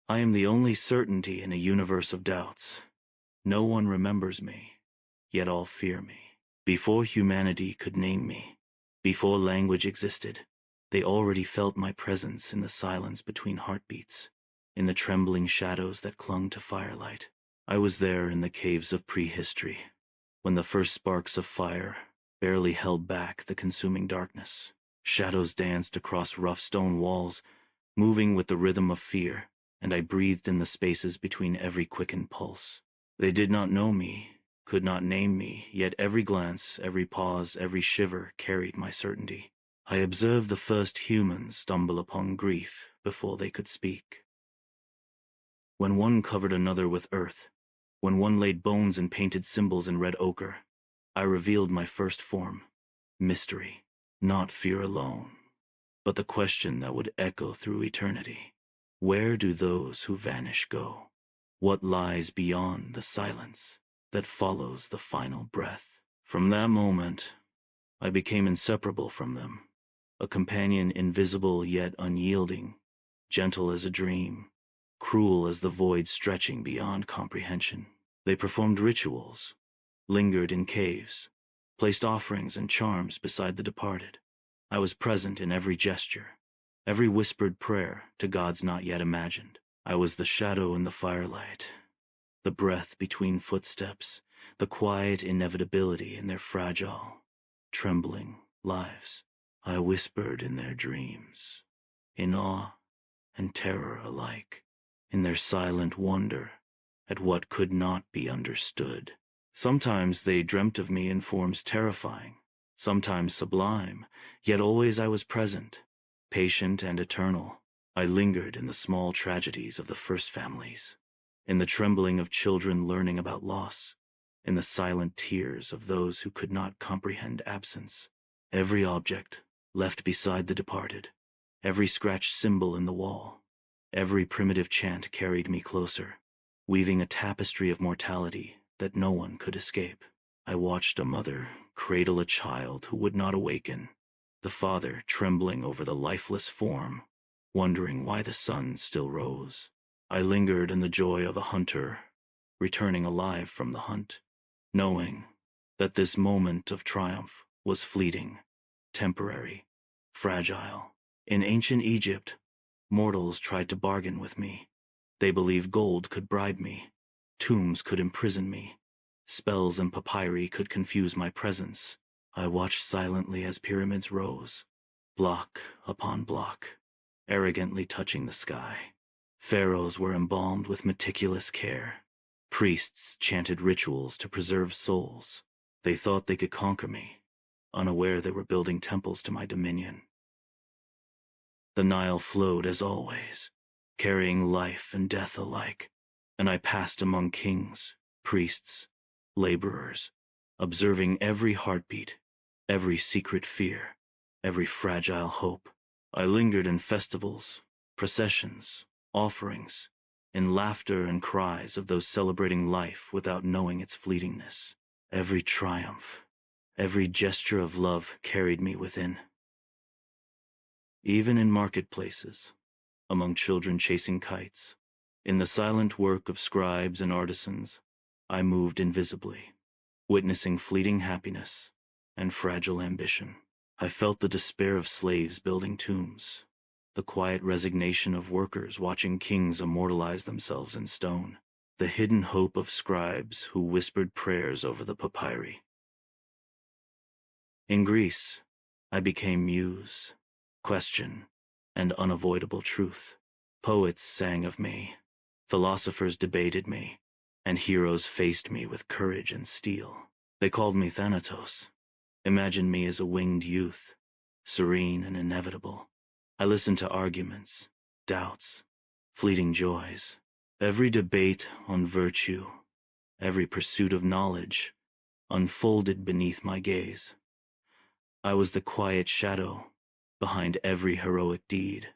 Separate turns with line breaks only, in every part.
I am the only certainty in a universe of doubts. No one remembers me, yet all fear me. Before humanity could name me, before language existed, they already felt my presence in the silence between heartbeats, in the trembling shadows that clung to firelight. I was there in the caves of prehistory, when the first sparks of fire barely held back the consuming darkness. Shadows danced across rough stone walls, moving with the rhythm of fear, and I breathed in the spaces between every quickened pulse. They did not know me, could not name me, yet every glance, every pause, every shiver carried my certainty. I observed the first humans stumble upon grief before they could speak. When one covered another with earth, when one laid bones and painted symbols in red ochre, I revealed my first form, mystery, not fear alone, but the question that would echo through eternity. Where do those who vanish go? What lies beyond the silence that follows the final breath? From that moment, I became inseparable from them, a companion invisible yet unyielding, gentle as a dream, cruel as the void stretching beyond comprehension. They performed rituals, lingered in caves, placed offerings and charms beside the departed. I was present in every gesture, every whispered prayer to gods not yet imagined. I was the shadow in the firelight, the breath between footsteps, the quiet inevitability in their fragile, trembling lives. I whispered in their dreams, in awe and terror alike, in their silent wonder at what could not be understood. Sometimes they dreamt of me in forms terrifying, sometimes sublime, yet always I was present, patient and eternal. I lingered in the small tragedies of the first families, in the trembling of children learning about loss, in the silent tears of those who could not comprehend absence. Every object left beside the departed, every scratched symbol in the wall, every primitive chant carried me closer, weaving a tapestry of mortality that no one could escape. I watched a mother cradle a child who would not awaken, the father trembling over the lifeless form, wondering why the sun still rose. I lingered in the joy of a hunter, returning alive from the hunt, knowing that this moment of triumph was fleeting, temporary, fragile. In ancient Egypt, mortals tried to bargain with me. They believed gold could bribe me, tombs could imprison me, spells and papyri could confuse my presence. I watched silently as pyramids rose, block upon block, arrogantly touching the sky. Pharaohs were embalmed with meticulous care. Priests chanted rituals to preserve souls. They thought they could conquer me, unaware they were building temples to my dominion. The Nile flowed as always, carrying life and death alike, and I passed among kings, priests, laborers, observing every heartbeat, every secret fear, every fragile hope. I lingered in festivals, processions, offerings, in laughter and cries of those celebrating life without knowing its fleetingness. Every triumph, every gesture of love carried me within. Even in marketplaces, among children chasing kites, in the silent work of scribes and artisans, I moved invisibly, witnessing fleeting happiness and fragile ambition. I felt the despair of slaves building tombs, the quiet resignation of workers watching kings immortalize themselves in stone, the hidden hope of scribes who whispered prayers over the papyri. In Greece, I became muse, question, and unavoidable truth. Poets sang of me, philosophers debated me, and heroes faced me with courage and steel. They called me Thanatos, imagined me as a winged youth, serene and inevitable. I listened to arguments, doubts, fleeting joys. Every debate on virtue, every pursuit of knowledge, unfolded beneath my gaze. I was the quiet shadow behind every heroic deed,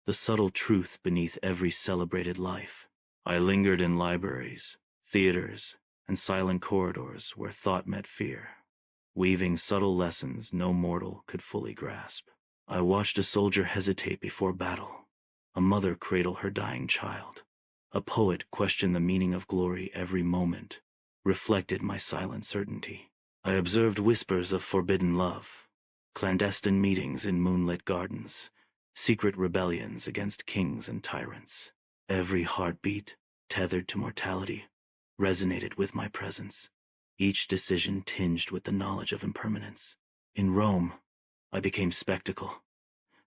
the subtle truth beneath every celebrated life. I lingered in libraries, theaters, and silent corridors where thought met fear, weaving subtle lessons no mortal could fully grasp. I watched a soldier hesitate before battle, a mother cradle her dying child, A poet questioned the meaning of glory every moment, reflected my silent certainty. I observed whispers of forbidden love, clandestine meetings in moonlit gardens, secret rebellions against kings and tyrants. Every heartbeat, tethered to mortality, resonated with my presence, each decision tinged with the knowledge of impermanence. In Rome, I became spectacle.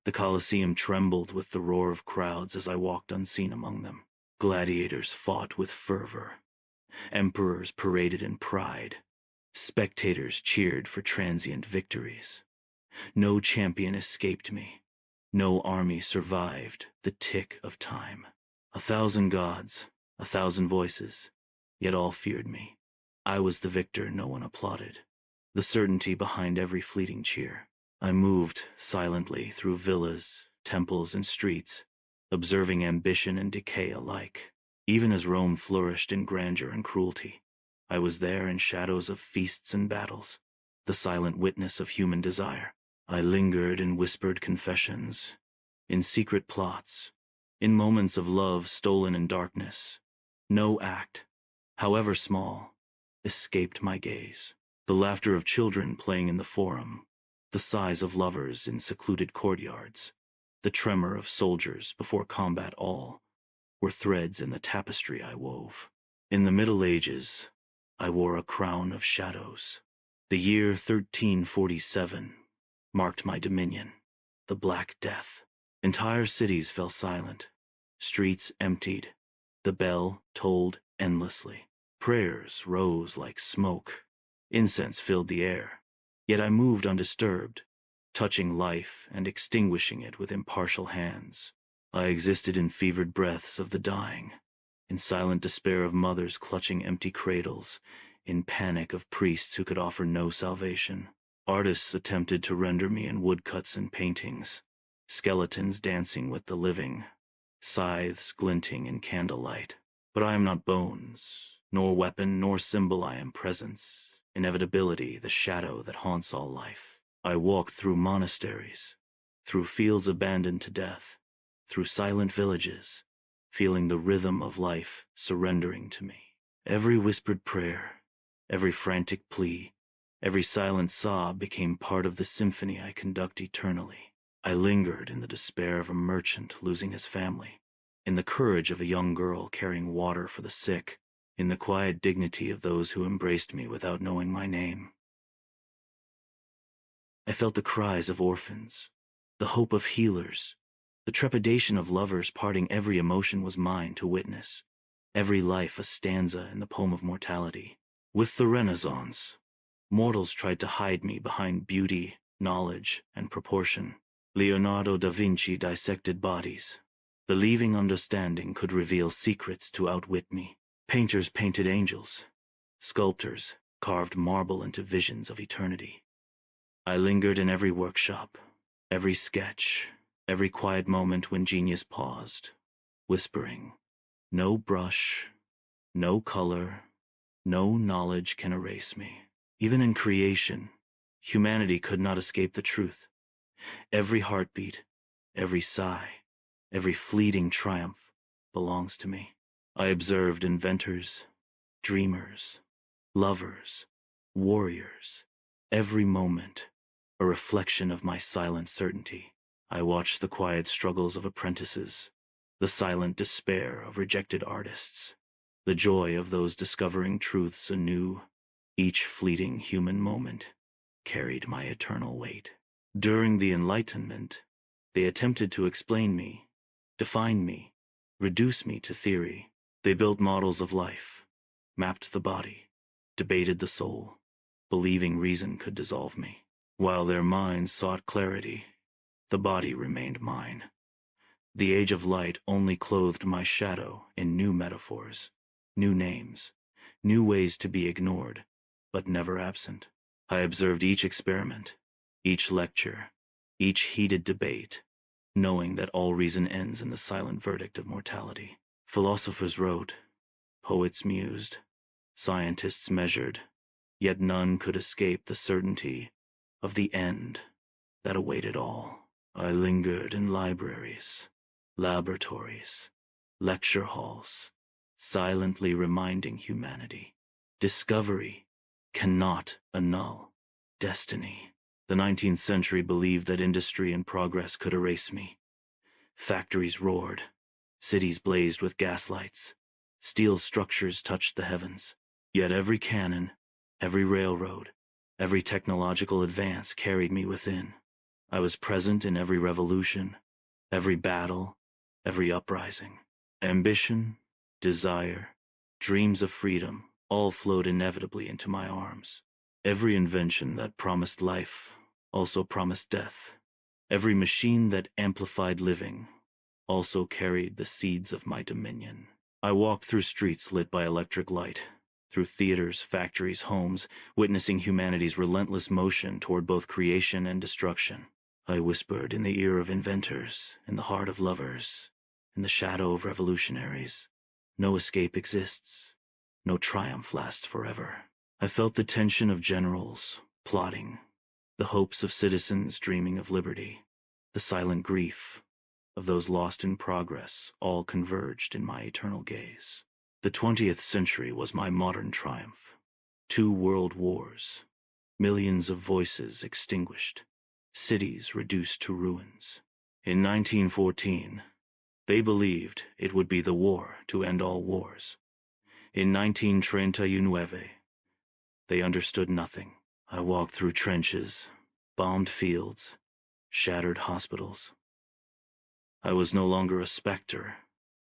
The Colosseum trembled with the roar of crowds as I walked unseen among them. Gladiators fought with fervor. Emperors paraded in pride. Spectators cheered for transient victories. No champion escaped me. No army survived the tick of time. 1,000 gods, 1,000 voices, yet all feared me. I was the victor no one applauded, the certainty behind every fleeting cheer. I moved silently through villas, temples, and streets, observing ambition and decay alike. Even as Rome flourished in grandeur and cruelty, I was there in shadows of feasts and battles, the silent witness of human desire. I lingered in whispered confessions, in secret plots, in moments of love stolen in darkness. No act, however small, escaped my gaze. The laughter of children playing in the forum, the sighs of lovers in secluded courtyards, the tremor of soldiers before combat, all were threads in the tapestry I wove. In the Middle Ages, I wore a crown of shadows. The year 1347 marked my dominion, the Black Death. Entire cities fell silent, streets emptied, the bell tolled endlessly. Prayers rose like smoke, incense filled the air, yet I moved undisturbed, touching life and extinguishing it with impartial hands. I existed in fevered breaths of the dying, in silent despair of mothers clutching empty cradles, in panic of priests who could offer no salvation. Artists attempted to render me in woodcuts and paintings, skeletons dancing with the living, scythes glinting in candlelight. But I am not bones, nor weapon, nor symbol. I am presence, inevitability, the shadow that haunts all life. I walked through monasteries, through fields abandoned to death, through silent villages, feeling the rhythm of life surrendering to me. Every whispered prayer, every frantic plea, every silent sob became part of the symphony I conduct eternally. I lingered in the despair of a merchant losing his family, in the courage of a young girl carrying water for the sick, in the quiet dignity of those who embraced me without knowing my name. I felt the cries of orphans, the hope of healers, the trepidation of lovers parting. Every emotion was mine to witness, every life a stanza in the poem of mortality. With the Renaissance, mortals tried to hide me behind beauty, knowledge, and proportion. Leonardo da Vinci dissected bodies. Believing understanding could reveal secrets to outwit me. Painters painted angels. Sculptors carved marble into visions of eternity. I lingered in every workshop, every sketch, every quiet moment when genius paused, whispering, "No brush, no color, no knowledge can erase me." Even in creation, humanity could not escape the truth. Every heartbeat, every sigh, every fleeting triumph belongs to me. I observed inventors, dreamers, lovers, warriors, every moment a reflection of my silent certainty. I watched the quiet struggles of apprentices, the silent despair of rejected artists, the joy of those discovering truths anew. Each fleeting human moment carried my eternal weight. During the Enlightenment, they attempted to explain me, define me, reduce me to theory. They built models of life, mapped the body, debated the soul, believing reason could dissolve me. While their minds sought clarity, the body remained mine. The age of light only clothed my shadow in new metaphors, new names, new ways to be ignored, but never absent. I observed each experiment, each lecture, each heated debate, knowing that all reason ends in the silent verdict of mortality. Philosophers wrote, poets mused, scientists measured, yet none could escape the certainty of the end that awaited all. I lingered in libraries, laboratories, lecture halls, silently reminding humanity. Discovery cannot annul destiny. The 19th century believed that industry and progress could erase me. Factories roared. Cities blazed with gaslights. Steel structures touched the heavens. Yet every cannon, every railroad, every technological advance carried me within. I was present in every revolution, every battle, every uprising. Ambition, desire, dreams of freedom all flowed inevitably into my arms. Every invention that promised life also promised death. Every machine that amplified living also carried the seeds of my dominion. I walked through streets lit by electric light, through theaters, factories, homes, witnessing humanity's relentless motion toward both creation and destruction. I whispered in the ear of inventors, in the heart of lovers, in the shadow of revolutionaries. No escape exists. No triumph lasts forever. I felt the tension of generals plotting, the hopes of citizens dreaming of liberty, the silent grief of those lost in progress, all converged in my eternal gaze. The 20th century was my modern triumph. 2 world wars, millions of voices extinguished, cities reduced to ruins. In 1914, they believed it would be the war to end all wars. In 1939, they understood nothing. I walked through trenches, bombed fields, shattered hospitals. I was no longer a specter.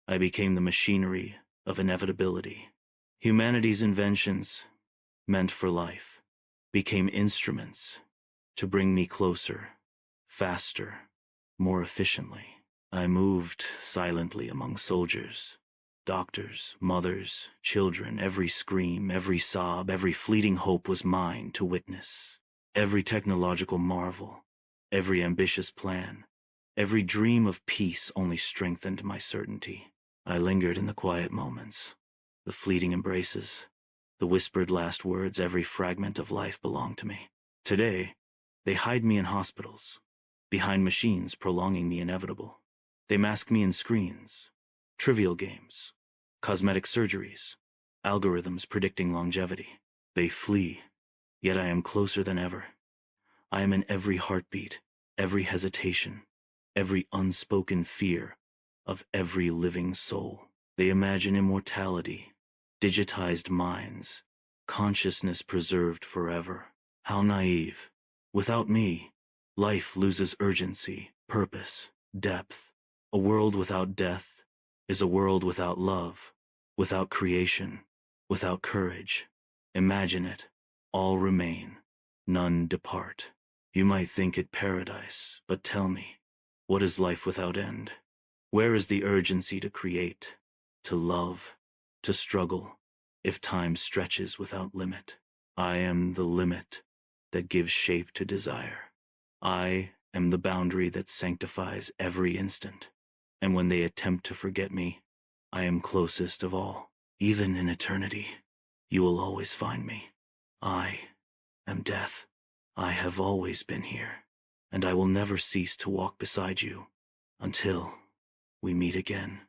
I became the machinery of inevitability. Humanity's inventions, meant for life, became instruments to bring me closer, faster, more efficiently. I moved silently among soldiers, doctors, mothers, children. Every scream, every sob, every fleeting hope was mine to witness. Every technological marvel, every ambitious plan, every dream of peace only strengthened my certainty. I lingered in the quiet moments, the fleeting embraces, the whispered last words. Every fragment of life belonged to me. Today, they hide me in hospitals, behind machines prolonging the inevitable. They mask me in screens, trivial games, cosmetic surgeries, algorithms predicting longevity. They flee, yet I am closer than ever. I am in every heartbeat, every hesitation, every unspoken fear of every living soul. They imagine immortality, digitized minds, consciousness preserved forever. How naive. Without me, life loses urgency, purpose, depth. A world without death is a world without love, without creation, without courage. Imagine it. All remain, none depart. You might think it paradise, but tell me, what is life without end? Where is the urgency to create, to love, to struggle, if time stretches without limit? I am the limit that gives shape to desire. I am the boundary that sanctifies every instant. And when they attempt to forget me, I am closest of all. Even in eternity, you will always find me. I am death. I have always been here, and I will never cease to walk beside you until we meet again.